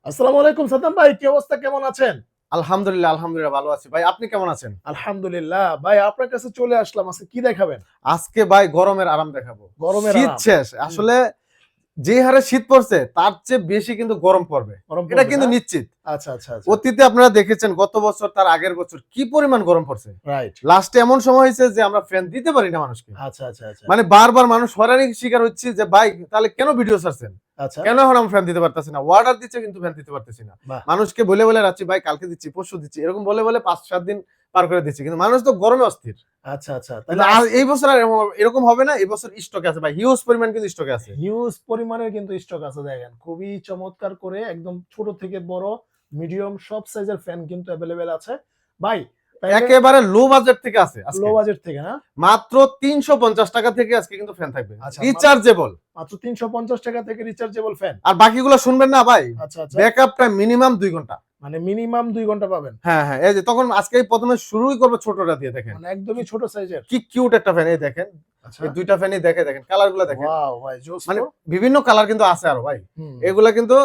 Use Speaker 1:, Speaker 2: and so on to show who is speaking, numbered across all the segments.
Speaker 1: আসসালামু আলাইকুম সাদ্দাম ভাই, কি অবস্থা, কেমন আছেন?
Speaker 2: আলহামদুলিল্লাহ, আলহামদুলিল্লাহ ভালো আছি ভাই। আপনি কেমন আছেন?
Speaker 1: আলহামদুলিল্লাহ ভাই, আপনার কাছে চলে আসলাম। আজকে কি দেখাবেন?
Speaker 2: আজকে ভাই গরমের আরাম দেখাবো।
Speaker 1: গরমের
Speaker 2: শীত
Speaker 1: আরাম।
Speaker 2: শেষ।
Speaker 1: হুম,
Speaker 2: আসলে যে হারে শীত পড়ছে তার চেয়ে বেশি কিন্তু গরম পড়বে।
Speaker 1: গরম
Speaker 2: এটা
Speaker 1: পড়বে
Speaker 2: কিন্তু
Speaker 1: না?
Speaker 2: নিশ্চিত।
Speaker 1: আচ্ছা, আচ্ছা, আচ্ছা।
Speaker 2: অতীতে আপনারা দেখেছেন গত বছর তার আগের বছর কি পরিমাণ গরম পড়ছে।
Speaker 1: রাইট।
Speaker 2: লাস্টে এমন সময় হয়েছে যে আমরা ফ্যান দিতে পারি না মানুষকে।
Speaker 1: আচ্ছা, আচ্ছা, আচ্ছা।
Speaker 2: মানে বারবার মানুষ হয়রানির শিকার হচ্ছে যে ভাই তাহলে কেন ভিডিও ছাড়ছেন?
Speaker 1: আচ্ছা,
Speaker 2: কেন এখন আমরা ফ্যান দিতে পারতেছি না? অর্ডার দিচ্ছে কিন্তু ফ্যান দিতে পারতেছি না।
Speaker 1: বাহ!
Speaker 2: মানুষকে বলে, বলে রাখছি ভাই কালকে দিচ্ছি, পরশু দিচ্ছি। এরকম বলে, বলে ৫-৭ দিন পার করে দিচ্ছি। কিন্তু মানুষ তো গরমে অস্থির।
Speaker 1: আচ্ছা, আচ্ছা।
Speaker 2: কিন্তু
Speaker 1: তাহলে
Speaker 2: আর
Speaker 1: আজকে
Speaker 2: এই বছর আর এরকম হবে না। এই বছর স্টকে আছে ভাই। হিউজ পরিমাণ কিন্তু স্টকে আছে।
Speaker 1: হিউজ পরিমাণের কিন্তু স্টক আছে দেখেন। খুবই চমৎকার করে একদম ছোট থেকে বড়, মিডিয়াম সব সাইজের ফ্যান কিন্তু এভেইলেবল আছে। ভাই, তাইলে
Speaker 2: একেবারে লো বাজেট থেকে আছে
Speaker 1: লো
Speaker 2: আজকে।
Speaker 1: বাজেট থেকে না?
Speaker 2: মাত্র ৳৩৫০ থেকে আজকে কিন্তু ফ্যান থাকবে।
Speaker 1: আচ্ছা,
Speaker 2: রিচার্জেবল।
Speaker 1: মাত্র ৳৩৫০ থেকে রিচার্জেবল ফ্যান।
Speaker 2: আর বাকিগুলো শুনবেন না ভাই।
Speaker 1: আচ্ছা, আচ্ছা।
Speaker 2: ব্যাকআপটা মিনিমাম ২ ঘন্টা।
Speaker 1: মানে মিনিমাম ২ ঘন্টা পাবেন।
Speaker 2: হ্যাঁ, হ্যাঁ। এই যে তখন আজকেই ১ম এ শুরুই করব ছোটটা দিয়ে দেখেন।
Speaker 1: মানে একদমই ছোট সাইজের।
Speaker 2: কি কিউট একটা ফ্যান এই দেখেন।
Speaker 1: আচ্ছা।
Speaker 2: এই ২ টা ফ্যানই দেখেন। কালার গুলা দেখেন।
Speaker 1: ওয়াও ভাই, জোস
Speaker 2: মানে
Speaker 1: তো।
Speaker 2: বিভিন্ন কালার কিন্তু আছে আরো ভাই।
Speaker 1: হুম।
Speaker 2: এগুলা কিন্তু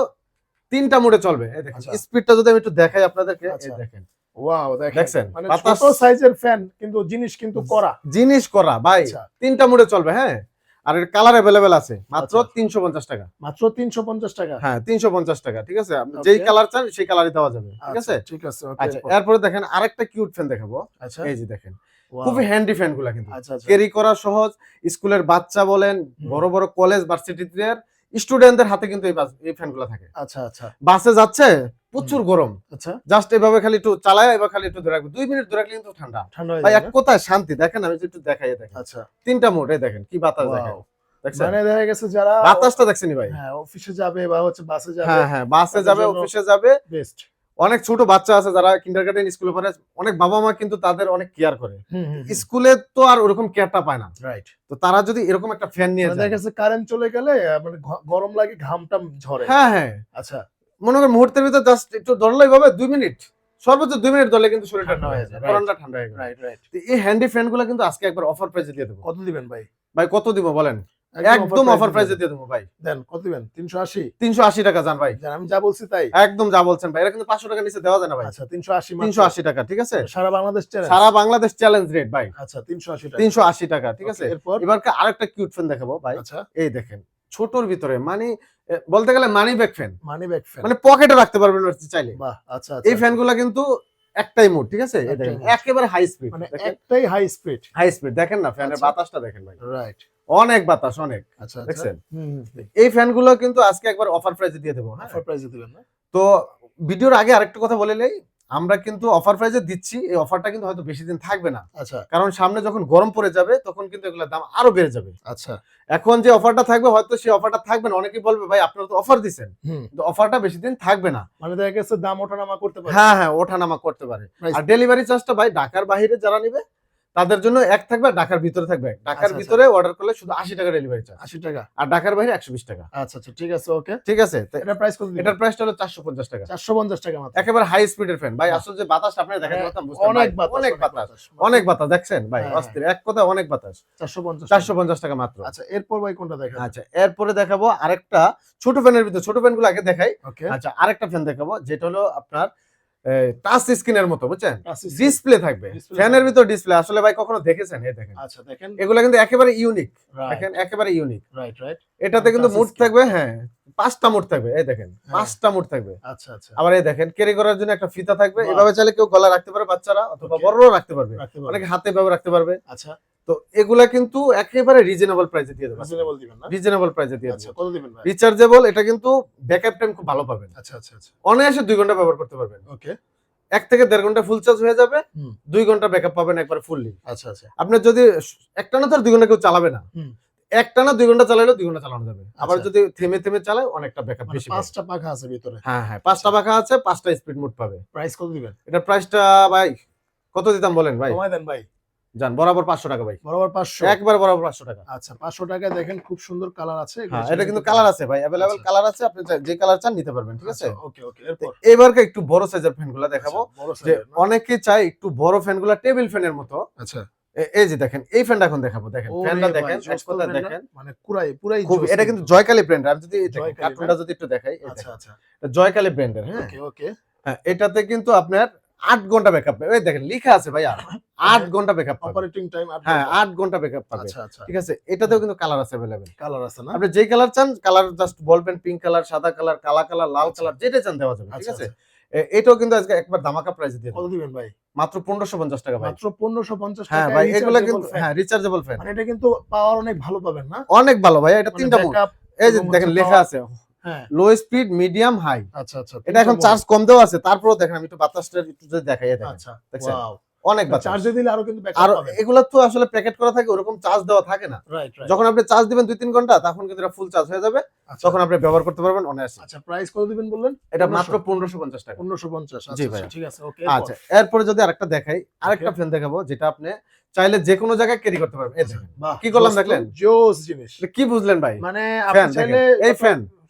Speaker 2: ৩ টা মোডে চলবে। এই দেখেন।
Speaker 1: আচ্ছা,
Speaker 2: স্পিডটা যদি আমি একটু দেখাই আপনাদেরকে এই
Speaker 1: আচ্ছা।
Speaker 2: দেখেন।
Speaker 1: ওয়াও, দেখেন।
Speaker 2: দেখছেন?
Speaker 1: মানে
Speaker 2: বাতাস
Speaker 1: ছোট সাইজের ফ্যান কিন্তু জিনিস কিন্তু কড়া।
Speaker 2: জিনিস করা ভাই।
Speaker 1: আচ্ছা,
Speaker 2: ৩ টা মোডে চলবে, হ্যাঁ? আর এর কালার এভেইলেবল আছে। মাত্র
Speaker 1: আচ্ছা।
Speaker 2: ৳৩৫০।
Speaker 1: মাত্র ৳৩৫০।
Speaker 2: হ্যাঁ, ৳৩৫০। ঠিক আছে? আপনি যেই
Speaker 1: ওকে।
Speaker 2: কালার চান সেই কালারই দেওয়া যাবে। ঠিক
Speaker 1: আচ্ছা,
Speaker 2: আছে?
Speaker 1: ঠিক আছে। ওকে,
Speaker 2: আচ্ছা,
Speaker 1: এরপর?
Speaker 2: এরপরে দেখেন আরেকটা কিউট ফ্যান দেখাবো।
Speaker 1: আচ্ছা।
Speaker 2: এই যে দেখেন।
Speaker 1: ওয়াও!
Speaker 2: খুবই হ্যান্ডি ফ্যান গুলা কিন্তু।
Speaker 1: আচ্ছা, আচ্ছা।
Speaker 2: ক্যারি করা সহজ। স্কুলের বাচ্চা বলেন,
Speaker 1: হুম।
Speaker 2: বড়, বড় কলেজ, ভার্সিটিদের স্টুডেন্টদের হাতে কিন্তু এই ফ্যান গুলা থাকে।
Speaker 1: আচ্ছা, আচ্ছা।
Speaker 2: বাসে যাচ্ছে,
Speaker 1: হুম।
Speaker 2: প্রচুর গরম।
Speaker 1: আচ্ছা।
Speaker 2: জাস্ট এভাবে খালি একটু চালায়, এবার খালি একটু ধরে রাখবে। ২ মিনিট ধরে রাখলে কিন্তু ঠান্ডা।
Speaker 1: ঠান্ডা হয়ে
Speaker 2: ভাই
Speaker 1: যাবে
Speaker 2: এক
Speaker 1: না?
Speaker 2: কথায় শান্তি। দেখেন আমি যদি একটু দেখাই দেখেন।
Speaker 1: আচ্ছা।
Speaker 2: ৩ টা মোড এই দেখেন। কি বাতাস দেখেন।
Speaker 1: ওয়াও!
Speaker 2: দেখছেন?
Speaker 1: মানে দেখা গেছে যারা
Speaker 2: বাতাসটা দেখছেনই ভাই।
Speaker 1: হ্যাঁ, অফিসে যাবে বা হচ্ছে বাসে যাবে
Speaker 2: হ্যাঁ, হ্যাঁ। বাসে
Speaker 1: তাদের
Speaker 2: যাবে,
Speaker 1: জন্য
Speaker 2: অফিসে যাবে।
Speaker 1: বেস্ট।
Speaker 2: অনেক ছোট বাচ্চা আছে যারা কিন্ডারগার্টেন স্কুলে পড়ে। অনেক বাবা-মা কিন্তু তাদের অনেক কেয়ার করে।
Speaker 1: হুম, হুম, হুম।
Speaker 2: স্কুলে তো আর ওরকম কেয়ারটা পায় না।
Speaker 1: রাইট।
Speaker 2: তো তারা যদি এরকম একটা ফ্যান নিয়ে
Speaker 1: মানে
Speaker 2: যায়।
Speaker 1: দেখা গেছে কারেন্ট চলে গেলে মানে গরম লাগে, ঘাম-টাম ঝরে।
Speaker 2: হ্যাঁ, হ্যাঁ।
Speaker 1: আচ্ছা।
Speaker 2: মনে করেন মুহূর্তের ভিতর জাস্ট একটু ধরলেই হবে ২ মিনিট। সর্বোচ্চ ২ মিনিট ধরলে কিন্তু শরীরটা
Speaker 1: ঠান্ডা
Speaker 2: ঠান্ডা
Speaker 1: হয়ে
Speaker 2: হয়ে যায়।
Speaker 1: যায়। রাইট,
Speaker 2: পরানটা ঠান্ডা হয়ে যাবে।
Speaker 1: Right, right.
Speaker 2: তো এই হ্যান্ডি ফ্যান গুলা কিন্তু আজকে একবার অফার প্রাইসে দিয়ে দেব।
Speaker 1: কত দিবেন ভাই?
Speaker 2: ভাই কত দিব বলেন? একদম অফার প্রাইসে দিয়ে দেব ভাই।
Speaker 1: দেন, কত দিবেন? ৩৮০?
Speaker 2: ৳৩৮০ যান ভাই।
Speaker 1: জান, আমি যা বলছি তাই?
Speaker 2: একদম যা বলছেন ভাই। এটা কিন্তু ৳৫০০ নিচে দেওয়া যায় না ভাই।
Speaker 1: আচ্ছা, ৩৮০ মাত্র।
Speaker 2: ৳৩৮০ ঠিক আছে?
Speaker 1: সারা বাংলাদেশ চ্যালেঞ্জ?
Speaker 2: সারা বাংলাদেশ চ্যালেঞ্জ রেট ভাই।
Speaker 1: আচ্ছা, ৳৩৮০।
Speaker 2: ৳৩৮০ ঠিক
Speaker 1: ওকে,
Speaker 2: আছে?
Speaker 1: এরপর?
Speaker 2: এবারকে আরেকটা কিউট ফ্যান দেখাবো ভাই।
Speaker 1: আচ্ছা,
Speaker 2: এই দেখেন। ছোটর ভিতরে মানে বলতে গেলে money bag fan.
Speaker 1: Money bag fan.
Speaker 2: মানে পকেটে রাখতে পারবেন চাইলে।
Speaker 1: বাহ! আচ্ছা, আচ্ছা,
Speaker 2: এই
Speaker 1: আচ্ছা।
Speaker 2: ফ্যানগুলা কিন্তু একটাই মোড, ঠিক আছে? এই
Speaker 1: একটাই
Speaker 2: দেখেন
Speaker 1: মোড।
Speaker 2: একেবারে হাই স্পিড।
Speaker 1: মানে
Speaker 2: দেখেন
Speaker 1: একটাই হাই স্পিড।
Speaker 2: হাই স্পিড দেখেন না ফ্যানের
Speaker 1: আচ্ছা।
Speaker 2: বাতাসটা দেখেন ভাই।
Speaker 1: রাইট।
Speaker 2: অনেক বাতাস অনেক।
Speaker 1: আচ্ছা, আচ্ছা।
Speaker 2: দেখছেন?
Speaker 1: হুম, হুম।
Speaker 2: এই ফ্যানগুলো কিন্তু আজকে একবার অফার প্রাইসে দিয়ে দেব, হ্যাঁ?
Speaker 1: অফার প্রাইস এ দিবেন না?
Speaker 2: তো ভিডিওর আগে আরেকটা কথা বলে নেই। আমরা কিন্তু অফার প্রাইসে দিচ্ছি। এই অফারটা কিন্তু হয়তো বেশি দিন থাকবে না।
Speaker 1: আচ্ছা,
Speaker 2: কারণ সামনে যখন গরম পড়ে যাবে তখন কিন্তু এগুলোর দাম আরো বেড়ে যাবে।
Speaker 1: আচ্ছা।
Speaker 2: এখন যে অফারটা থাকবে হয়তো সেই অফারটা থাকবে না। অনেকেই বলবে ভাই আপনারা তো অফার দিছেন।
Speaker 1: হুম।
Speaker 2: কিন্তু অফারটা বেশি দিন থাকবে না।
Speaker 1: মানে দেখা গেছে দাম ওঠানামা করতে পারে।
Speaker 2: হ্যাঁ, হ্যাঁ, ওঠানামা করতে পারে।
Speaker 1: প্রাইস
Speaker 2: আর ডেলিভারি চার্জটা ভাই ঢাকার বাইরে যারা নিবে তাদের জন্য এক থাকবে, আর ঢাকার ভিতরে থাকবে এক। ঢাকার
Speaker 1: আচ্ছা, আচ্ছা।
Speaker 2: ভিতরে অর্ডার করলে শুধু ৳৮০ ডেলিভারি চার্জ।
Speaker 1: ৳৮০।
Speaker 2: আর ঢাকার বাইরে ৳১২০।
Speaker 1: আচ্ছা, আচ্ছা, ঠিক আছে, ওকে।
Speaker 2: ঠিক আছে? তো
Speaker 1: এটার প্রাইস কত দিবেন?
Speaker 2: এটার প্রাইসটা হলো ৳৪৫০।
Speaker 1: ৳৪৫০ মাত্র।
Speaker 2: একেবারে হাই স্পিডের ফ্যান। ভাই
Speaker 1: বাহ!
Speaker 2: আসলে যে বাতাসটা আপনারা দেখাতে
Speaker 1: মানে
Speaker 2: পারতাম বুঝতেন
Speaker 1: অনেক
Speaker 2: ভাই।
Speaker 1: বাতাস,
Speaker 2: অনেক
Speaker 1: অনেক
Speaker 2: বাতাস।
Speaker 1: বাতাস।
Speaker 2: অনেক বাতাস দেখছেন ভাই
Speaker 1: হ্যাঁ,
Speaker 2: অস্থির। এক কথায় অনেক বাতাস।
Speaker 1: ৳৪৫০।
Speaker 2: ৳৪৫০ মাত্র।
Speaker 1: আচ্ছা, এরপর ভাই কোনটা দেখাবেন?
Speaker 2: আচ্ছা, এরপরে দেখাবো আরেকটা ছোট ফ্যানের ভিতর। ছোট ফ্যানগুলো আগে দেখাই।
Speaker 1: ওকে।
Speaker 2: আচ্ছা, আরেকটা ফ্যান দেখাবো যেটা হলো আপনার টাচ স্ক্রিনের মতো বুঝছেন?
Speaker 1: Touch screen.
Speaker 2: ডিসপ্লে থাকবে।
Speaker 1: ডিসপ্লে
Speaker 2: ফ্যানের
Speaker 1: থাকবে।
Speaker 2: ভিতর ডিসপ্লে আসলে ভাই কখনো দেখেছেন? এই দেখেন।
Speaker 1: আচ্ছা, দেখেন।
Speaker 2: এগুলা কিন্তু একেবারে ইউনিক।
Speaker 1: রাইট,
Speaker 2: দেখেন একেবারে ইউনিক।
Speaker 1: Right, right.
Speaker 2: এটাতে কিন্তু
Speaker 1: টাচ
Speaker 2: মুড
Speaker 1: স্ক্রিন।
Speaker 2: থাকবে, হ্যাঁ, ৫ টা মুড থাকবে। এই দেখেন।
Speaker 1: হ্যাঁ।
Speaker 2: ৫ টা মুড থাকবে।
Speaker 1: আচ্ছা, আচ্ছা।
Speaker 2: আবার এই দেখেন ক্যারি করার জন্য একটা ফিতা থাকবে।
Speaker 1: বাহ!
Speaker 2: এভাবে চাইলে কেউ গলায় রাখতে পারে বাচ্চারা অথবা
Speaker 1: ওকে।
Speaker 2: বড়রাও রাখতে পারবে।
Speaker 1: রাখতে পারবেন।
Speaker 2: অনেকে হাতে এভাবে রাখতে পারবে।
Speaker 1: আচ্ছা,
Speaker 2: তো এগুলা কিন্তু একেবারে রিজনেবল প্রাইসে দিয়ে দেব।
Speaker 1: রিজনেবল দিবেন না?
Speaker 2: রিজনেবল প্রাইসে দিয়ে
Speaker 1: আচ্ছা,
Speaker 2: দেব।
Speaker 1: কত দিবেন ভাই?
Speaker 2: রিচার্জেবল, এটা কিন্তু ব্যাকআপ টাইম খুব ভালো পাবেন।
Speaker 1: আচ্ছা, আচ্ছা, আচ্ছা।
Speaker 2: অনায়াসে ২ ঘন্টা ব্যবহার করতে পারবেন।
Speaker 1: ওকে।
Speaker 2: ১ থেকে ১.৫ ঘন্টা ফুল চার্জ হয়ে যাবে।
Speaker 1: হুম।
Speaker 2: ২ ঘন্টা ব্যাকআপ পাবেন একবারে ফুললি।
Speaker 1: আচ্ছা, আচ্ছা।
Speaker 2: আপনার যদি একটানা তো আর ২ ঘন্টা কেউ চালাবে না।
Speaker 1: হুম।
Speaker 2: একটানা ২ ঘন্টা চালালেও ২ ঘন্টা চালানো যাবে। আবার
Speaker 1: আচ্ছা।
Speaker 2: যদি থেমে, থেমে চালায় অনেকটা ব্যাকআপ
Speaker 1: মানে
Speaker 2: বেশি
Speaker 1: ৫
Speaker 2: পাবে।
Speaker 1: টা পাখা আছে ভিতরে।
Speaker 2: হ্যাঁ, হ্যাঁ, ৫ টা পাখা আছে, ৫ টা স্পিড মোড পাবে।
Speaker 1: প্রাইস কত দিবেন?
Speaker 2: এটার প্রাইসটা ভাই কত দিতাম বলেন ভাই?
Speaker 1: কমায় দেন ভাই।
Speaker 2: যান বরাবর ৳৫০০ ভাই।
Speaker 1: বরাবর ৫০০।
Speaker 2: একবার বরাবর ৳৫০০।
Speaker 1: আচ্ছা, ৳৫০০ দেখেন খুব সুন্দর কালার আছে। এগুলো
Speaker 2: হ্যাঁ,
Speaker 1: চাইলে
Speaker 2: এটা কিন্তু
Speaker 1: নিতে
Speaker 2: কালার
Speaker 1: পারেন।
Speaker 2: আছে ভাই। এভেইলেবল
Speaker 1: আচ্ছা।
Speaker 2: কালার আছে। আপনি যে কালার চান নিতে পারবেন। ঠিক আছে?
Speaker 1: আচ্ছা, ওকে, ওকে। এরপর?
Speaker 2: এবারকে একটু বড় সাইজের ফ্যানগুলা দেখাবো।
Speaker 1: আচ্ছা, বড়
Speaker 2: যে
Speaker 1: সাইজের না?
Speaker 2: অনেকে চায় একটু বড় ফ্যানগুলা টেবিল ফ্যানের মতো।
Speaker 1: আচ্ছা।
Speaker 2: এই যে দেখেন এই ফ্যানটা এখন দেখাবো, দেখেন
Speaker 1: ওরে
Speaker 2: ফ্যানটা
Speaker 1: ভাই,
Speaker 2: দেখেন, এক
Speaker 1: জোস তো
Speaker 2: কথা
Speaker 1: ফ্যানটা।
Speaker 2: দেখেন,
Speaker 1: মানে পুরাই
Speaker 2: খুব
Speaker 1: জোস
Speaker 2: এটা কিন্তু জয়কালী ব্র্যান্ড। আমি যদি
Speaker 1: জয়কালী
Speaker 2: কার্টুনটা যদি একটু দেখাই, এই
Speaker 1: আচ্ছা
Speaker 2: দেখেন
Speaker 1: আচ্ছা,
Speaker 2: এটা জয়কালী ব্র্যান্ডের, হ্যাঁ
Speaker 1: ওকে
Speaker 2: হ্যাঁ, এটাতে কিন্তু আপনার 8 ঘন্টা ব্যাকআপ পাবে। এই দেখেন লেখা আছে ভাইয়া 8 ঘন্টা ব্যাকআপ পাবে।
Speaker 1: অপারেটিং টাইম 8
Speaker 2: হ্যাঁ
Speaker 1: ঘন্টা।
Speaker 2: 8 ঘন্টা ব্যাকআপ পাবে।
Speaker 1: আচ্ছা আচ্ছা,
Speaker 2: ঠিক আছে, এটাতেও কিন্তু কালার আছে अवेलेबल।
Speaker 1: কালার আছে না?
Speaker 2: আপনি যেই কালার চান কালার জাস্ট বলবেন, পিঙ্ক কালার, সাদা কালার, কালা কালার, লাল
Speaker 1: আচ্ছা।
Speaker 2: কালার, যেটা চান দেওয়া যাবে। ঠিক
Speaker 1: আচ্ছা
Speaker 2: আছে,
Speaker 1: আচ্ছা,
Speaker 2: এটাও কিন্তু আজকে একবার ধামাকা প্রাইসে দিয়ে
Speaker 1: কত
Speaker 2: দেব।
Speaker 1: দিবেন ভাই?
Speaker 2: মাত্র 1550 টাকা ভাই।
Speaker 1: মাত্র 1550
Speaker 2: হ্যাঁ
Speaker 1: টাকায়
Speaker 2: ভাই, এগুলা
Speaker 1: rechargeable
Speaker 2: কিন্তু
Speaker 1: fan।
Speaker 2: হ্যাঁ রিচার্জেবল ফ্যান।
Speaker 1: মানে এটা কিন্তু পাওয়ার অনেক ভালো পাবেন না?
Speaker 2: অনেক ভালো ভাই, এটা
Speaker 1: মানে
Speaker 2: তিনটা মোড।
Speaker 1: ব্যাকআপ
Speaker 2: এই যে
Speaker 1: এবং
Speaker 2: দেখেন
Speaker 1: হচ্ছে
Speaker 2: লেখা
Speaker 1: power-
Speaker 2: আছে
Speaker 1: হ্যাঁ,
Speaker 2: লো স্পিড, মিডিয়াম, হাই।
Speaker 1: আচ্ছা আচ্ছা,
Speaker 2: এটা এখন চার্জ কম দেওয়া আছে, তারপরেও দেখেন আমি একটু বাতাসটা একটু যদি দেখাই, এই দেখেন
Speaker 1: আচ্ছা,
Speaker 2: দেখছেন
Speaker 1: ওয়াও।
Speaker 2: অনেক বাতাস।
Speaker 1: চার্জে দিলে আরো কিন্তু
Speaker 2: আর
Speaker 1: ব্যাকআপ পাবেন।
Speaker 2: এগুলা তো আসলে প্যাকেট করা থাকে, ওরকম চার্জ দেওয়া থাকে না।
Speaker 1: Right right.
Speaker 2: যখন আপনি চার্জ দিবেন 2-3 ঘন্টা, তখন কিন্তু এটা ফুল চার্জ হয়ে যাবে,
Speaker 1: আচ্ছা
Speaker 2: তখন আপনি ব্যবহার করতে পারবেন অনায়াসে।
Speaker 1: আচ্ছা, প্রাইস কত দিবেন বললেন?
Speaker 2: এটা মাত্র 1550 টাকা।
Speaker 1: 1550।
Speaker 2: জি
Speaker 1: আচ্ছা
Speaker 2: ভাই।
Speaker 1: আচ্ছা, ঠিক আছে, ওকে।
Speaker 2: আচ্ছা, এরপরে যদি আরেকটা দেখাই, আরেকটা ফ্যান দেখাবো যেটা আপনি চাইলে যে কোনো জায়গায় ক্যারি করতে পারবেন। এই দেখেন
Speaker 1: বাহ,
Speaker 2: কি করলাম
Speaker 1: জোস তো,
Speaker 2: দেখলেন?
Speaker 1: জোস জিনিস।
Speaker 2: এটা কি বুঝলেন ভাই?
Speaker 1: মানে
Speaker 2: ফ্যান
Speaker 1: আপনি
Speaker 2: দেখেন,
Speaker 1: চাইলে
Speaker 2: এই ফ্যান,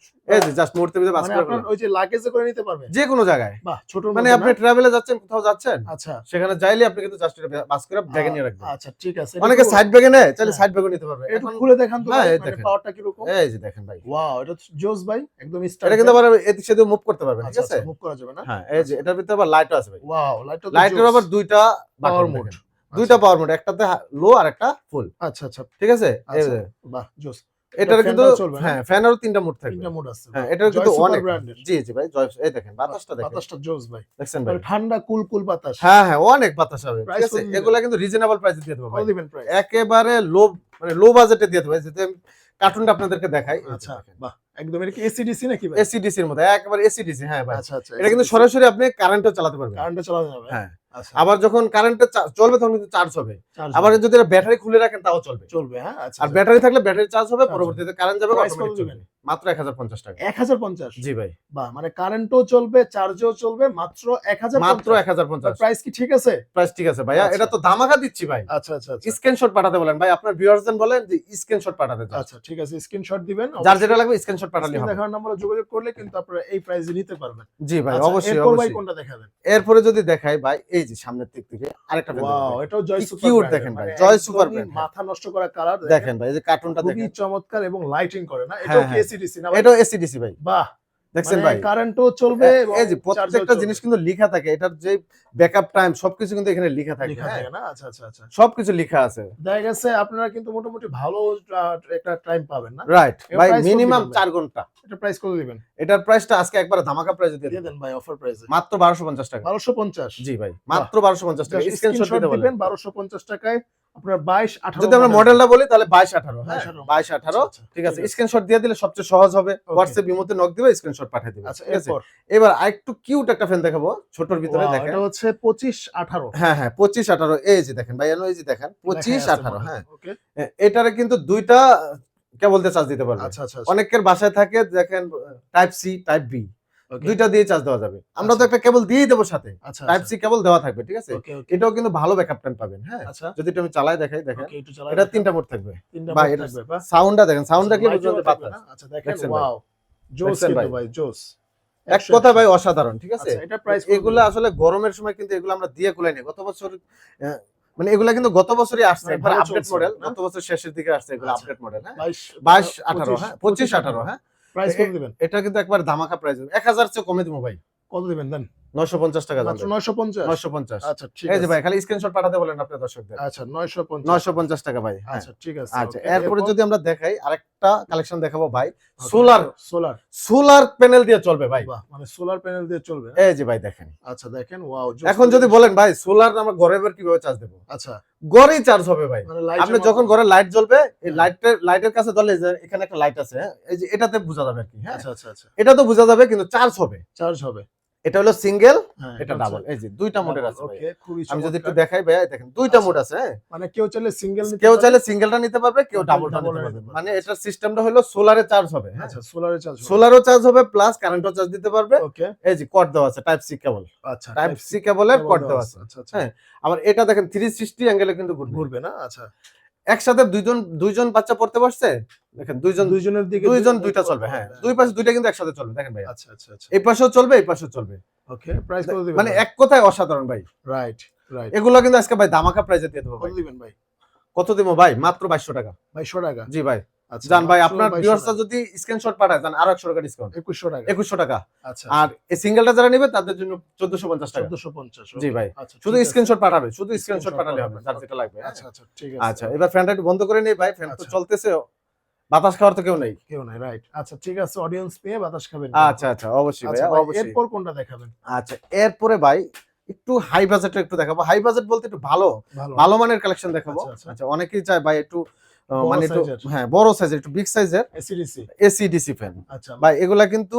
Speaker 2: এই যে জাস্ট মুহূর্তের ভিতরে বাস
Speaker 1: মানে
Speaker 2: করে
Speaker 1: আপনার
Speaker 2: ফেললাম।
Speaker 1: ওই যে লাগেজে করে নিতে পারবেন।
Speaker 2: যে কোনো জায়গায়,
Speaker 1: বাহ, ছোট
Speaker 2: মানে আপনি ট্রাভেলে যাচ্ছেন, কোথাও যাচ্ছেন,
Speaker 1: আচ্ছা
Speaker 2: সেখানে চাইলে আপনি কিন্তু জাস্ট এটা বাস করে ব্যাগে নিয়ে রাখবেন।
Speaker 1: আচ্ছা, ঠিক আছে।
Speaker 2: অনেকে সাইড ব্যাগে নেয়, চাইলে
Speaker 1: হ্যাঁ।
Speaker 2: সাইড ব্যাগে নিতে পারবে।
Speaker 1: একটু
Speaker 2: এখন
Speaker 1: খুলে দেখান তো
Speaker 2: হ্যাঁ,
Speaker 1: ভাই,
Speaker 2: এই
Speaker 1: মানে
Speaker 2: দেখেন।
Speaker 1: পাওয়ারটা কি রকম?
Speaker 2: এই যে দেখেন ভাই,
Speaker 1: ওয়াও, এটা তো জোস ভাই, একদম
Speaker 2: এটা
Speaker 1: স্টাইল।
Speaker 2: কিন্তু আবার এদিক সেদিক মুভ করতে পারবেন। ঠিক
Speaker 1: আচ্ছা
Speaker 2: আছে,
Speaker 1: আচ্ছা, মুভ করা যাবে না?
Speaker 2: হ্যাঁ এই যে এটার ভিতরে আবার লাইটও আছে ভাই।
Speaker 1: ওয়াও, লাইটটা তো
Speaker 2: লাইটের
Speaker 1: জোস।
Speaker 2: আবার দুইটা
Speaker 1: পাওয়ার
Speaker 2: বাটন
Speaker 1: মোড।
Speaker 2: মোড, দুইটা পাওয়ার মোড, একটাতে লো আর একটা ফুল।
Speaker 1: আচ্ছা আচ্ছা,
Speaker 2: ঠিক আছে, এই
Speaker 1: আচ্ছা,
Speaker 2: যে
Speaker 1: বাহ, জোস।
Speaker 2: এটার কিন্তু
Speaker 1: ফ্যানটাও চলবে না?
Speaker 2: হ্যাঁ ফ্যান আরো 3টা মোড থাকবে।
Speaker 1: তিনটা মোড আছে।
Speaker 2: হ্যাঁ এটার কিন্তু
Speaker 1: জয় সুপার
Speaker 2: অনেক
Speaker 1: ব্র্যান্ডের।
Speaker 2: জি জি ভাই, জয় এই দেখেন বাতাসটা দেখেন,
Speaker 1: বাতাসটা জোস ভাই।
Speaker 2: দেখছেন ভাই?
Speaker 1: ঠান্ডা কুল কুল বাতাস।
Speaker 2: হ্যাঁ হ্যাঁ, অনেক বাতাস হবে। ঠিক
Speaker 1: প্রাইস
Speaker 2: আছে,
Speaker 1: কত দিবেন?
Speaker 2: এগুলা কিন্তু রিজনেবল প্রাইসে দিয়ে দেবো
Speaker 1: কত
Speaker 2: ভাই,
Speaker 1: দিবেন প্রাইস?
Speaker 2: একেবারে লো, মানে লো বাজেটে দিয়ে দেবো। যেতে কার্টুনটা আপনাদেরকে দেখাই।
Speaker 1: আচ্ছা, বাহ, একদম। এটা কি এসিডিসি নাকি ভাই?
Speaker 2: এসিডিসি এর মধ্যে, একেবারে এসিডিসি। হ্যাঁ ভাই,
Speaker 1: আচ্ছা আচ্ছা,
Speaker 2: এটা কিন্তু সরাসরি আপনি কারেন্টও চালাতে পারবেন।
Speaker 1: কারেন্টে চালানো যাবে।
Speaker 2: হ্যাঁ,
Speaker 1: আচ্ছা,
Speaker 2: আবার যখন কারেন্টে চলবে তখন কিন্তু চার্জ হবে।
Speaker 1: চার্জ
Speaker 2: আবার যদি এটা ব্যাটারি খুলে রাখেন তাও চলবে।
Speaker 1: চলবে। হ্যাঁ, আচ্ছা
Speaker 2: আর
Speaker 1: আচ্ছা।
Speaker 2: ব্যাটারি থাকলে ব্যাটারি চার্জ হবে,
Speaker 1: চার্জ
Speaker 2: পরবর্তীতে কারেন্ট যাবে,
Speaker 1: প্রাইস কত
Speaker 2: অটোমেটিক
Speaker 1: দিবেন?
Speaker 2: চলবে। মাত্র 1050 টাকা।
Speaker 1: 1050।
Speaker 2: জি ভাই,
Speaker 1: বাহ, মানে কারেন্টও চলবে, চার্জও চলবে, মাত্র 1050।
Speaker 2: মাত্র 1050।
Speaker 1: প্রাইস কি ঠিক আছে?
Speaker 2: প্রাইস ঠিক আছে ভাইয়া,
Speaker 1: আচ্ছা।
Speaker 2: এটা তো ধামাকা দিচ্ছি ভাই।
Speaker 1: আচ্ছা আচ্ছা আচ্ছা,
Speaker 2: স্ক্রিনশট পাঠাতে বলেন ভাই, আপনার ভিউয়ার্সদের বলেন যে স্ক্রিনশট পাঠাতে।
Speaker 1: আচ্ছা, ঠিক আছে, স্ক্রিনশট দিবেন।
Speaker 2: যার যেটা লাগবে স্ক্রিনশট পাঠালে হবে।
Speaker 1: দেখার নম্বরে যোগাযোগ করলে কিন্তু আপনারা এই প্রাইসে নিতে পারবেন।
Speaker 2: জি ভাই,
Speaker 1: আচ্ছা,
Speaker 2: অবশ্যই
Speaker 1: এরপর ভাই
Speaker 2: অবশ্যই।
Speaker 1: কোনটা দেখাবেন?
Speaker 2: এরপরে যদি দেখাই ভাই, এই যে সামনের দিক থেকে আরেকটা ফ্যান
Speaker 1: ওয়াও,
Speaker 2: দেখেন।
Speaker 1: এটাও জয়
Speaker 2: কি
Speaker 1: সুপার
Speaker 2: কিউট
Speaker 1: ব্র্যান্ডের।
Speaker 2: দেখেন ভাই,
Speaker 1: মানে
Speaker 2: জয় সুপার
Speaker 1: একদমই
Speaker 2: ব্র্যান্ড।
Speaker 1: মাথা নষ্ট করা কালার
Speaker 2: দেখেন ভাই, এই যে কার্টুনটা
Speaker 1: খুবই
Speaker 2: দেখেন,
Speaker 1: চমৎকার এবং লাইটিং করে না?
Speaker 2: হ্যাঁ,
Speaker 1: এটাও কি
Speaker 2: হ্যাঁ।
Speaker 1: এসিডিসি না ভাই?
Speaker 2: এটাও এসিডিসি ভাই,
Speaker 1: বাহ,
Speaker 2: দেখছেন
Speaker 1: মানে
Speaker 2: ভাই?
Speaker 1: কারেন্টও চলবে এবং
Speaker 2: এই যে
Speaker 1: চার্জও
Speaker 2: প্রত্যেকটা
Speaker 1: চলবে।
Speaker 2: জিনিস কিন্তু লেখা থাকে, এটার যে ব্যাকআপ টাইম সবকিছু কিন্তু এখানে লেখা থাকে।
Speaker 1: লেখা
Speaker 2: হ্যাঁ,
Speaker 1: থাকে না? আচ্ছা আচ্ছা আচ্ছা।
Speaker 2: সবকিছু লেখা আছে।
Speaker 1: দেখা গেছে আপনারা কিন্তু মোটামুটি ভালো একটা টাইম পাবেন না?
Speaker 2: রাইট
Speaker 1: এর
Speaker 2: ভাই,
Speaker 1: price কত
Speaker 2: মিনিমাম
Speaker 1: দিবেন ভাই?
Speaker 2: 4 ঘন্টা।
Speaker 1: এটা প্রাইস কত দিবেন?
Speaker 2: এটার প্রাইসটা আজকে একবারে ধামাকা প্রাইসে দিয়ে
Speaker 1: দিয়ে
Speaker 2: দেব।
Speaker 1: দেন ভাই, অফার প্রাইসে।
Speaker 2: মাত্র 1250 টাকা।
Speaker 1: 1250।
Speaker 2: জি ভাই, মাত্র 1250 টাকা।
Speaker 1: জাস্ট
Speaker 2: স্ক্রিনশট
Speaker 1: স্ক্রিনশট
Speaker 2: দিতে বলেন।
Speaker 1: দিবেন 1250 টাকায় আপনার 22 18।
Speaker 2: যদি আমরা মডেলটা বলি তাহলে 22-18, হ্যাঁ
Speaker 1: 22-18
Speaker 2: 22-18।
Speaker 1: আচ্ছা,
Speaker 2: ঠিক আছে, স্ক্রিনশট দিয়ে দিলে সবচেয়ে সহজ হবে। হোয়াটসঅ্যাপ ইমোতে নক দিবে, স্ক্রিনশট পাঠিয়ে দিবে।
Speaker 1: আচ্ছা,
Speaker 2: ঠিক আছে,
Speaker 1: এরপর
Speaker 2: এবার আরেকটু কিউট একটা ফ্যান দেখাবো, ছোটর ভিতরে
Speaker 1: ওয়াও,
Speaker 2: দেখেন।
Speaker 1: এটা হচ্ছে 25 18।
Speaker 2: হ্যাঁ হ্যাঁ, 25-18। এই যে দেখেন ভাই, এই যে দেখেন 25-18। হ্যাঁ,
Speaker 1: ওকে,
Speaker 2: এটারে কিন্তু দুইটা কেবল দিয়ে চার্জ দিতে পারবে।
Speaker 1: আচ্ছা আচ্ছা,
Speaker 2: অনেকের বাসায় থাকে দেখেন টাইপ সি, টাইপ বি,
Speaker 1: ওকে,
Speaker 2: দুইটা দিয়ে চার্জ দেওয়া যাবে। আমরা তো
Speaker 1: আচ্ছা।
Speaker 2: একটা কেবল দিয়েই দেবো সাথে,
Speaker 1: আচ্ছা
Speaker 2: টাইপ সি কেবল দেওয়া থাকবে। ঠিক আছে,
Speaker 1: ওকে ওকে
Speaker 2: এটাও কিন্তু ভালো ব্যাকআপ টাইম পাবেন। হ্যাঁ,
Speaker 1: আচ্ছা,
Speaker 2: যদি একটু আমি চালাই দেখাই, দেখেন
Speaker 1: ওকে, একটু চালাই
Speaker 2: এটা
Speaker 1: দেখান।
Speaker 2: 3টা মোড থাকবে।
Speaker 1: তিনটা
Speaker 2: ভাই
Speaker 1: মোড
Speaker 2: এটা
Speaker 1: থাকবে, বাহ।
Speaker 2: সাউন্ডটা দেখেন, সাউন্ডটা কি
Speaker 1: আচ্ছা,
Speaker 2: বুঝতে
Speaker 1: লাইটও থাকবে
Speaker 2: বাতাস।
Speaker 1: না? আচ্ছা, দেখেন,
Speaker 2: দেখছেন ভাই?
Speaker 1: ওয়াও, জোস
Speaker 2: দেখছেন
Speaker 1: কিন্তু
Speaker 2: ভাই?
Speaker 1: ভাই, জোস।
Speaker 2: এক কথা ভাই অসাধারণ। ঠিক আছে,
Speaker 1: আচ্ছা, এটা প্রাইস
Speaker 2: এগুলা আসলে গরমের সময় কিন্তু এগুলো আমরা দিয়ে কুলাই নেই। গত বছর মানে এগুলা কিন্তু গত বছরই আসছে,
Speaker 1: মানে
Speaker 2: একবার
Speaker 1: ভালো
Speaker 2: আপডেট
Speaker 1: চলছে,
Speaker 2: মডেল,
Speaker 1: না?
Speaker 2: গত বছর শেষের দিকে আসছে এগুলো
Speaker 1: আচ্ছা।
Speaker 2: Update model. হ্যাঁ,
Speaker 1: 22
Speaker 2: 22-18, হ্যাঁ 25-18। হ্যাঁ,
Speaker 1: প্রাইস কত দিবেন?
Speaker 2: এটা কিন্তু একবার ধামাকা প্রাইস, 1000 চেয়ে কমে দিব ভাই।
Speaker 1: কত দিবেন দেন?
Speaker 2: 950 টাকা দাম।
Speaker 1: মাত্র 950।
Speaker 2: 950।
Speaker 1: আচ্ছা, ঠিক
Speaker 2: এই
Speaker 1: আছে
Speaker 2: যে ভাই, খালি স্ক্রিনশট পাঠাতে বলেন আপনার দর্শকদের।
Speaker 1: আচ্ছা, 950।
Speaker 2: 950 টাকা ভাই। হ্যাঁ,
Speaker 1: আচ্ছা, ঠিক আছে।
Speaker 2: আচ্ছা,
Speaker 1: ওকে,
Speaker 2: এরপরে
Speaker 1: এরপর?
Speaker 2: যদি আমরা দেখাই আরেকটা কালেকশন দেখাবো ভাই,
Speaker 1: ওকে,
Speaker 2: সোলার
Speaker 1: সোলার
Speaker 2: প্যানেল দিয়ে চলবে ভাই।
Speaker 1: বাহ, মানে সোলার প্যানেল দিয়ে চলবে।
Speaker 2: এই যে ভাই দেখেন,
Speaker 1: আচ্ছা, দেখেন, ওয়াও,
Speaker 2: এখন যদি বলেন ভাই সোলার আমরা ঘরে এবার কিভাবে চার্জ দেবো,
Speaker 1: আচ্ছা,
Speaker 2: ঘরেই চার্জ হবে ভাই।
Speaker 1: মানে লাইট
Speaker 2: আপনি যখন ঘরে লাইট জ্বলবে, এই
Speaker 1: হ্যাঁ।
Speaker 2: লাইটের কাছে ধরলে যে এখানে একটা লাইট আছে, হ্যাঁ, এই যে এটাতে বোঝা যাবে আর কি। হ্যাঁ,
Speaker 1: আচ্ছা আচ্ছা আচ্ছা,
Speaker 2: এটা তো বোঝা যাবে, কিন্তু চার্জ হবে।
Speaker 1: চার্জ হবে।
Speaker 2: এটা হলো সিঙ্গেল,
Speaker 1: হ্যাঁ,
Speaker 2: এটা ডাবল। এই যে দুইটা মোডের আছে ভাই।
Speaker 1: ওকে, খুবই
Speaker 2: আমি যদি একটু
Speaker 1: চমৎকার।
Speaker 2: দেখাই ভাই, দেখেন দুইটা
Speaker 1: আচ্ছা।
Speaker 2: মোড আছে। হ্যাঁ,
Speaker 1: মানে কেউ চাইলে সিঙ্গেল নিতে
Speaker 2: কেউ
Speaker 1: পারে।
Speaker 2: চাইলে সিঙ্গেলটা নিতে পারবে, কেউ
Speaker 1: কেউ
Speaker 2: ডাবলটা
Speaker 1: double
Speaker 2: নিতে
Speaker 1: টা
Speaker 2: পারবে।
Speaker 1: নিতে
Speaker 2: মানে
Speaker 1: পারবে।
Speaker 2: এটার সিস্টেমটা হলো সোলারে চার্জ হবে। হ্যাঁ,
Speaker 1: আচ্ছা, সোলারে চার্জ হবে।
Speaker 2: সোলারও চার্জ হবে প্লাস কারেন্টও চার্জ দিতে পারবে।
Speaker 1: ওকে,
Speaker 2: এই যে কর্ড দেওয়া আছে, টাইপ সি কেবল,
Speaker 1: আচ্ছা,
Speaker 2: টাইপ সি কেবলের কর্ড দেওয়া আছে।
Speaker 1: আচ্ছা আচ্ছা,
Speaker 2: হ্যাঁ, আবার এটা দেখেন 360 অ্যাঙ্গেলে কিন্তু ঘুরবে।
Speaker 1: ঘুরবে না? আচ্ছা,
Speaker 2: একসাথে দুইজন বাচ্চা পড়তে পারছে, দেখেন
Speaker 1: দুইজনের দিকে
Speaker 2: দুইটা চলবে। হ্যাঁ, দুই পাশে দুইটা কিন্তু একসাথে চলবে। দেখেন ভাই,
Speaker 1: আচ্ছা আচ্ছা আচ্ছা,
Speaker 2: এই পাশেও চলবে, এই পাশেও চলবে।
Speaker 1: ওকে, প্রাইস কত দিবেন?
Speaker 2: মানে এক কথায় অসাধারণ ভাই।
Speaker 1: Right, right.
Speaker 2: এগুলো কিন্তু আজকে ভাই ধামাকা প্রাইজে দিয়ে দেবো
Speaker 1: কত
Speaker 2: ভাই।
Speaker 1: দিবেন ভাই?
Speaker 2: কত দেবো ভাই? মাত্র 2200 টাকা।
Speaker 1: 2200 টাকা।
Speaker 2: জি ভাই।
Speaker 1: আচ্ছা,
Speaker 2: জান ভাই,
Speaker 1: মাত্র
Speaker 2: আপনার
Speaker 1: 2200
Speaker 2: ভিউয়ার্সরা
Speaker 1: টাকা।
Speaker 2: যদি স্ক্রিনশট পাঠায় জান আরো 100 টাকা ডিসকাউন্ট।
Speaker 1: 2100 টাকা।
Speaker 2: 2100 টাকা।
Speaker 1: আচ্ছা,
Speaker 2: আর এই সিঙ্গেলটা যারা নেবে তাদের জন্য 1450 টাকা।
Speaker 1: 1450।
Speaker 2: জি
Speaker 1: ওকে।
Speaker 2: ভাই।
Speaker 1: আচ্ছা,
Speaker 2: শুধু
Speaker 1: ঠিক আছে।
Speaker 2: স্ক্রিনশট পাঠাবে, শুধু স্ক্রিনশট
Speaker 1: স্ক্রিনশট
Speaker 2: পাঠালে হবে,
Speaker 1: পাঠাবেন।
Speaker 2: যার যেটা লাগবে। হ্যাঁ?
Speaker 1: আচ্ছা, আচ্ছা, ঠিক আছে।
Speaker 2: আচ্ছা, এবার ফ্যানটা একটু বন্ধ করে নেই ভাই, ফ্যান তো
Speaker 1: আচ্ছা।
Speaker 2: চলতেছে। বাতাস খাওয়ার তো কেউ নেই।
Speaker 1: কেউ নাই, রাইট। আচ্ছা, ঠিক আছে, অডিয়েন্স পেয়ে বাতাস খাবেন।
Speaker 2: আচ্ছা, আচ্ছা, অবশ্যই
Speaker 1: আচ্ছা
Speaker 2: ভাইয়া,
Speaker 1: ভাই,
Speaker 2: অবশ্যই।
Speaker 1: এরপর কোনটা দেখাবেন?
Speaker 2: আচ্ছা, এরপরে ভাই একটু হাই বাজেটের একটু দেখাবো। হাই বাজেট বলতে একটু ভালো
Speaker 1: ভালো।
Speaker 2: ভালো মানের কালেকশন দেখাবো।
Speaker 1: আচ্ছা, আচ্ছা।
Speaker 2: আচ্ছা, অনেকেই চায় ভাই একটু
Speaker 1: বড়
Speaker 2: মানে একটু
Speaker 1: সাইজের।
Speaker 2: হ্যাঁ, বড় সাইজের, একটু বিগ সাইজের
Speaker 1: এসিডিসি।
Speaker 2: AC DC fan.
Speaker 1: আচ্ছা,
Speaker 2: ভাই এগুলা কিন্তু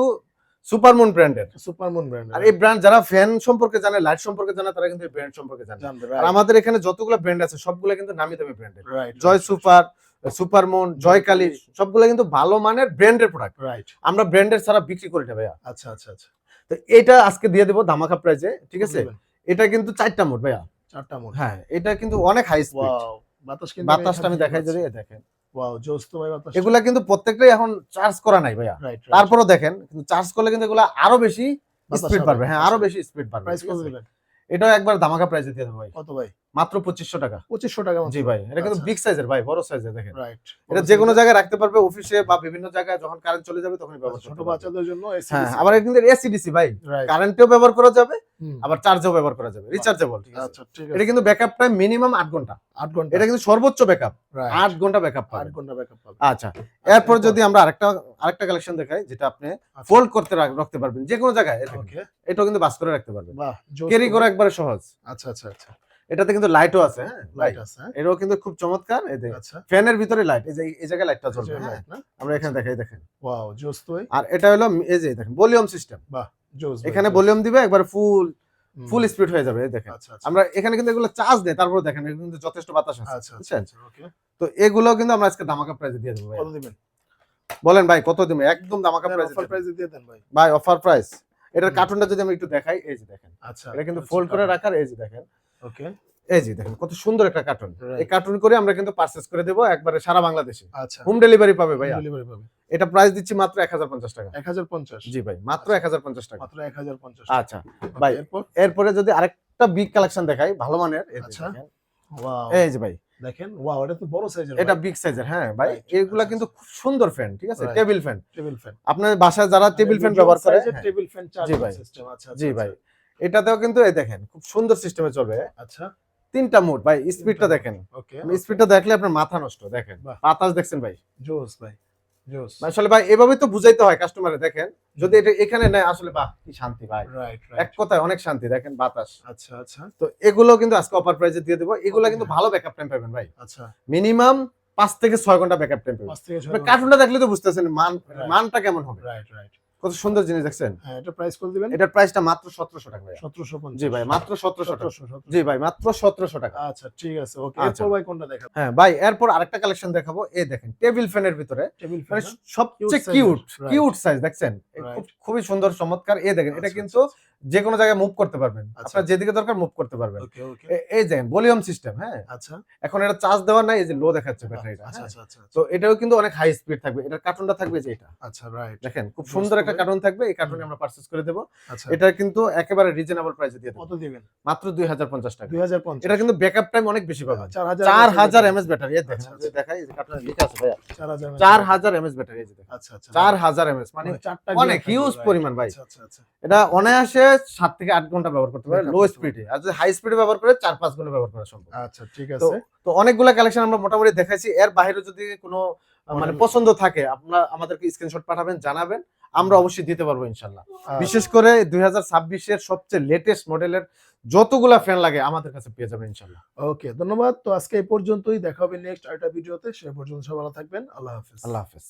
Speaker 2: সুপারমুন ব্র্যান্ডের।
Speaker 1: Supermoon brand.
Speaker 2: আর এই ব্র্যান্ড যারা ফ্যান সম্পর্কে জানে, লাইট সম্পর্কে জানে, তারা কিন্তু এই ব্র্যান্ড সম্পর্কে জানে।
Speaker 1: জানবে,
Speaker 2: আর
Speaker 1: রাইট,
Speaker 2: আমাদের এখানে যতগুলো ব্র্যান্ড আছে সবগুলো কিন্তু নামি দামি ব্র্যান্ডের।
Speaker 1: রাইট।
Speaker 2: জয় সুপার, সুপারমুন, জয়কালী সবগুলো কিন্তু ভালো মানের ব্র্যান্ডের প্রোডাক্ট।
Speaker 1: রাইট।
Speaker 2: আমরা ব্র্যান্ডের ছাড়া বিক্রি করি না ভাইয়া।
Speaker 1: আচ্ছা, আচ্ছা, আচ্ছা।
Speaker 2: তো এটা আজকে দিয়ে দেবো ধামাকা প্রাইজে, ঠিক আছে?
Speaker 1: দিবেন?
Speaker 2: এটা কিন্তু 4টা মোড ভাইয়া।
Speaker 1: 4টা মোড।
Speaker 2: হ্যাঁ, এটা কিন্তু অনেক হাই স্পিড।
Speaker 1: ওয়াও! বাতাস কিন্তু
Speaker 2: বাতাসটা আমি দেখাই যদি দেখেন।
Speaker 1: ওয়াও, জোস তো ভাই বাতাস।
Speaker 2: এগুলা কিন্তু প্রত্যেকটাই এখন চার্জ করা নাই ভাইয়া।
Speaker 1: Right, right.
Speaker 2: তারপরেও দেখেন, কিন্তু চার্জ করলে কিন্তু এগুলা আরো বেশি
Speaker 1: বাতাস
Speaker 2: স্পিড
Speaker 1: হবে।
Speaker 2: বাড়বে। হ্যাঁ,
Speaker 1: আচ্ছা।
Speaker 2: আরো বেশি স্পিড বাড়বে।
Speaker 1: প্রাইস
Speaker 2: ঠিক
Speaker 1: কত
Speaker 2: আছে?
Speaker 1: দিবেন?
Speaker 2: এটাও একবার ধামাকা প্রাইজে দিয়ে দেবো ভাই।
Speaker 1: কত ভাই?
Speaker 2: মাত্র 2500 টাকা।
Speaker 1: 2500 টাকা মাত্র।
Speaker 2: জি ভাই, এটা কিন্তু
Speaker 1: আচ্ছা।
Speaker 2: বিগ সাইজের ভাই, বড় সাইজের দেখেন।
Speaker 1: রাইট।
Speaker 2: এটা যে কোনো জায়গায় রাখতে পারবে, অফিসে বা বিভিন্ন জায়গায় যখন কারেন্ট চলে যাবে তখনই ব্যবহার
Speaker 1: ছোট
Speaker 2: করতে পারবে।
Speaker 1: বাচ্চাদের জন্য
Speaker 2: হ্যাঁ,
Speaker 1: এসিডিসি।
Speaker 2: আবার এটা কিন্তু এসিডিসি ভাই।
Speaker 1: রাইট।
Speaker 2: কারেন্টেও ব্যবহার করা যাবে,
Speaker 1: হুম।
Speaker 2: আবার চার্জেও ব্যবহার করা যাবে, রিচার্জেবল। ঠিক আছে?
Speaker 1: আচ্ছা, ঠিক
Speaker 2: এটা
Speaker 1: আছে।
Speaker 2: কিন্তু ব্যাকআপ টাইম মিনিমাম 8 ঘন্টা।
Speaker 1: 8 ঘন্টা।
Speaker 2: এটা কিন্তু সর্বোচ্চ ব্যাকআপ
Speaker 1: রাইট।
Speaker 2: 8 ঘন্টা ব্যাকআপ
Speaker 1: 8
Speaker 2: পাবে।
Speaker 1: ঘন্টা ব্যাকআপ পাবে।
Speaker 2: আচ্ছা, এরপর যদি আমরা আরেকটা কালেকশন দেখাই, যেটা আপনি
Speaker 1: আচ্ছা।
Speaker 2: ফোল্ড করতে রাখতে পারবেন যে কোনো জায়গায়। এই দেখেন,
Speaker 1: ওকে।
Speaker 2: এটাও কিন্তু বাস করে রাখতে পারবেন,
Speaker 1: বাহ, জোস
Speaker 2: ক্যারি
Speaker 1: তো
Speaker 2: করা
Speaker 1: ভাই।
Speaker 2: একবারে সহজ।
Speaker 1: আচ্ছা, আচ্ছা, আচ্ছা।
Speaker 2: এটাতে কিন্তু লাইটও আছে। হ্যাঁ,
Speaker 1: লাইট আছে, হ্যাঁ?
Speaker 2: এটাও কিন্তু খুব চমৎকার। এই দেখেন,
Speaker 1: আচ্ছা।
Speaker 2: ফ্যানের ভিতরে লাইট, এই যে এই জায়গায় লাইটটা জ্বলবে।
Speaker 1: এই যে
Speaker 2: হ্যাঁ,
Speaker 1: লাইট না?
Speaker 2: আমরা এখানে দেখাই, দেখেন।
Speaker 1: ওয়াও, জোস তো ভাই।
Speaker 2: আর এটা হলো এই যে দেখেন ভলিউম সিস্টেম।
Speaker 1: বাহ, জোস ভাই।
Speaker 2: এখানে
Speaker 1: জোস।
Speaker 2: ভলিউম দিবে একবার ফুল
Speaker 1: হুম।
Speaker 2: স্পিড হয়ে যাবে। এই দেখেন,
Speaker 1: আচ্ছা, আচ্ছা।
Speaker 2: আমরা এখানে কিন্তু এগুলো চার্জ দেই, তারপর দেখেন এখানে কিন্তু যথেষ্ট বাতাস আছে।
Speaker 1: আচ্ছা, আচ্ছা,
Speaker 2: বুঝছেন?
Speaker 1: আচ্ছা, ওকে।
Speaker 2: তো এগুলো কিন্তু আমরা আজকে ধামাকা প্রাইসে দিয়ে দেবো ভাই।
Speaker 1: কত দিবেন?
Speaker 2: বলেন ভাই কত দিবেন? একদম ধামাকা
Speaker 1: আপনার
Speaker 2: প্রাইসে
Speaker 1: অফার প্রাইসে দিয়ে দেন ভাই।
Speaker 2: ভাই, অফার প্রাইস। এটার
Speaker 1: হুম।
Speaker 2: কার্টুনটা যদি আমি একটু দেখাই, এই যে দেখেন,
Speaker 1: আচ্ছা।
Speaker 2: এটা কিন্তু ফোল্ড করে রাখার। এই যে দেখেন,
Speaker 1: ওকে।
Speaker 2: এই যে দেখেন কত সুন্দর একটা কার্টুন।
Speaker 1: Right.
Speaker 2: এই কার্টুন করে আমরা কিন্তু পারচেজ করে দেবো একবারে সারা বাংলাদেশে।
Speaker 1: আচ্ছা।
Speaker 2: হোম ডেলিভারি পাবে ভাইয়া।
Speaker 1: ডেলিভারি পাবে।
Speaker 2: এটা প্রাইস দিচ্ছি মাত্র 1050 টাকা।
Speaker 1: 1050।
Speaker 2: জি ভাই, মাত্র 1050 টাকা।
Speaker 1: মাত্র 1050।
Speaker 2: আচ্ছা ভাই,
Speaker 1: এরপর?
Speaker 2: এরপরে যদি আরেকটা বিগ কালেকশন দেখাই ভালো মানের, এই যে
Speaker 1: আচ্ছা।
Speaker 2: দেখেন।
Speaker 1: ওয়াও।
Speaker 2: এই যে ভাই,
Speaker 1: দেখেন, ওয়াও, এটা তো বড় সাইজের।
Speaker 2: এটা বিগ সাইজের। হ্যাঁ ভাই,
Speaker 1: Right.
Speaker 2: এগুলা
Speaker 1: আচ্ছা,
Speaker 2: কিন্তু খুব সুন্দর ফ্যান, ঠিক আছে?
Speaker 1: Right.
Speaker 2: Table fan.
Speaker 1: Table fan.
Speaker 2: আপনার বাসায় যারা টেবিল ফ্যান ব্যবহার করে, হ্যাঁ,
Speaker 1: টেবিল ফ্যান
Speaker 2: জি
Speaker 1: চার্জিং
Speaker 2: ভাই।
Speaker 1: সিস্টেম। আচ্ছা,
Speaker 2: জি
Speaker 1: আচ্ছা,
Speaker 2: ভাই, এটাতেও কিন্তু এই দেখেন খুব সুন্দর সিস্টেমে চলবে।
Speaker 1: আচ্ছা।
Speaker 2: 3টা মোড ভাই, স্পিডটা দেখেন।
Speaker 1: ওকে।
Speaker 2: স্পিডটা দেখলে আপনার মাথা নষ্ট। দেখেন
Speaker 1: বাহ।
Speaker 2: বাতাস দেখছেন ভাই।
Speaker 1: জোস ভাই, জোস।
Speaker 2: আসলে ভাই এভাবেই তো বুঝাইতে হয় কাস্টমারে। দেখেন যদি এটা এখানে নেয়, আসলে বাহ কি শান্তি ভাই।
Speaker 1: রাইট,
Speaker 2: এক
Speaker 1: রাইট।
Speaker 2: কথায় অনেক শান্তি। দেখেন বাতাস।
Speaker 1: আচ্ছা, আচ্ছা,
Speaker 2: তো এগুলো কিন্তু আজকে অফার প্রাইসে দিয়ে দেবো। এগুলো কিন্তু ভালো ব্যাকআপ টাইম পাবেন ভাই,
Speaker 1: আচ্ছা।
Speaker 2: মিনিমাম 5 থেকে 6 ঘন্টা ব্যাকআপ টাইম পাবেন।
Speaker 1: 5 থেকে 6
Speaker 2: আপনি কার্টুনটা দেখলে তো বুঝতেছেন
Speaker 1: Right.
Speaker 2: মানটা কেমন হবে।
Speaker 1: Right, right.
Speaker 2: কত সুন্দর জিনিস দেখছেন।
Speaker 1: হ্যাঁ, এটা প্রাইস কত দিবেন?
Speaker 2: এটার প্রাইসটা মাত্র 1700 টাকা ভাই।
Speaker 1: 1750।
Speaker 2: জি ভাই, মাত্র 1700 টাকা।
Speaker 1: 1700।
Speaker 2: জি ভাই, মাত্র 1700 টাকা।
Speaker 1: আচ্ছা, ঠিক আছে, ওকে।
Speaker 2: আচ্ছা।
Speaker 1: এরপর ভাই কোনটা দেখাবো?
Speaker 2: হ্যাঁ ভাই, এরপর আরেকটা কালেকশন দেখাবো। এই দেখেন টেবিল ফ্যানের ভিতরে
Speaker 1: টেবিল
Speaker 2: মানে
Speaker 1: ফ্যান।
Speaker 2: সবচেয়ে
Speaker 1: Cute size
Speaker 2: কিউট
Speaker 1: এর, right.
Speaker 2: কিউট সাইজ দেখছেন।
Speaker 1: Right.
Speaker 2: খুবই সুন্দর চমৎকার। এই দেখেন, এটা
Speaker 1: আচ্ছা,
Speaker 2: কিন্তু যে কোনো জায়গায় মুভ করতে পারবেন,
Speaker 1: আচ্ছা।
Speaker 2: আপনার যেদিকে দরকার মুভ করতে পারবেন।
Speaker 1: ওকে, ওকে।
Speaker 2: এই দেখেন ভলিউম সিস্টেম। হ্যাঁ,
Speaker 1: আচ্ছা।
Speaker 2: এখন এটা চার্জ দেওয়া নাই, এই যে লো দেখাচ্ছে ব্যাটারিটা।
Speaker 1: আচ্ছা,
Speaker 2: হ্যাঁ।
Speaker 1: আচ্ছা, আচ্ছা,
Speaker 2: তো এটাও কিন্তু অনেক হাই স্পিড থাকবে। এটার কার্টুনটা থাকবে যে এটা
Speaker 1: আচ্ছা, রাইট।
Speaker 2: দেখেন, খুব
Speaker 1: বুঝতে
Speaker 2: সুন্দর একটা
Speaker 1: পারি।
Speaker 2: কার্টুন থাকবে। এই কার্টুনে আমরা পারচেজ করে দেব।
Speaker 1: আচ্ছা।
Speaker 2: এটা কিন্তু একেবারে রিজনেবল প্রাইসে দিয়ে দেব,
Speaker 1: কত দিবেন?
Speaker 2: মাত্র 2050 টাকা।
Speaker 1: 2050।
Speaker 2: এটা কিন্তু ব্যাকআপ টাইম অনেক বেশি পাবেন।
Speaker 1: 4000
Speaker 2: 4000 এমএস ব্যাটারি। এই দেখেন,
Speaker 1: আচ্ছা,
Speaker 2: যে দেখাই, এই যে কার্টুনে লেখা আছে ভাইয়া
Speaker 1: 4000।
Speaker 2: 4000 এমএস ব্যাটারি। এই যে দেখেন,
Speaker 1: আচ্ছা, আচ্ছা।
Speaker 2: 4000 এমএস মানে
Speaker 1: চারটা
Speaker 2: অনেক
Speaker 1: gear
Speaker 2: হিউজ
Speaker 1: থাকবে,
Speaker 2: পরিমাণ ভাই।
Speaker 1: আচ্ছা, আচ্ছা, আচ্ছা।
Speaker 2: এটা অনায়াসে 7 থেকে 8 ঘন্টা ব্যবহার করতে পারে
Speaker 1: Backup
Speaker 2: লো
Speaker 1: করতে
Speaker 2: স্পিডে। আর যদি হাই স্পিডে ব্যবহার করে 4-5 ঘন্টা ব্যবহার করা সম্ভব।
Speaker 1: আচ্ছা, ঠিক
Speaker 2: তো
Speaker 1: আছে।
Speaker 2: তো অনেকগুলা কালেকশন আমরা মোটামুটি দেখাইছি। এর বাইরে যদি কোনো মানে
Speaker 1: Model-
Speaker 2: পছন্দ থাকে, আপনারা আমাদেরকে স্ক্রিনশট পাঠাবেন, জানাবেন, আমরা অবশ্যই দিতে পারবো ইনশাআল্লাহ।
Speaker 1: আচ্ছা।
Speaker 2: বিশেষ করে 2026 এর সবচেয়ে লেটেস্ট মডেলের যতগুলা ফ্যান লাগে আমাদের কাছে পেয়ে যাবেন ইনশাআল্লাহ।
Speaker 1: ওকে, ধন্যবাদ। তো আজকে এই পর্যন্তই। দেখা হবে নেক্সট আরেকটা ভিডিওতে। সে পর্যন্ত সবাই ভালো থাকবেন। আল্লাহ হাফেজ।
Speaker 2: আল্লাহ হাফেজ।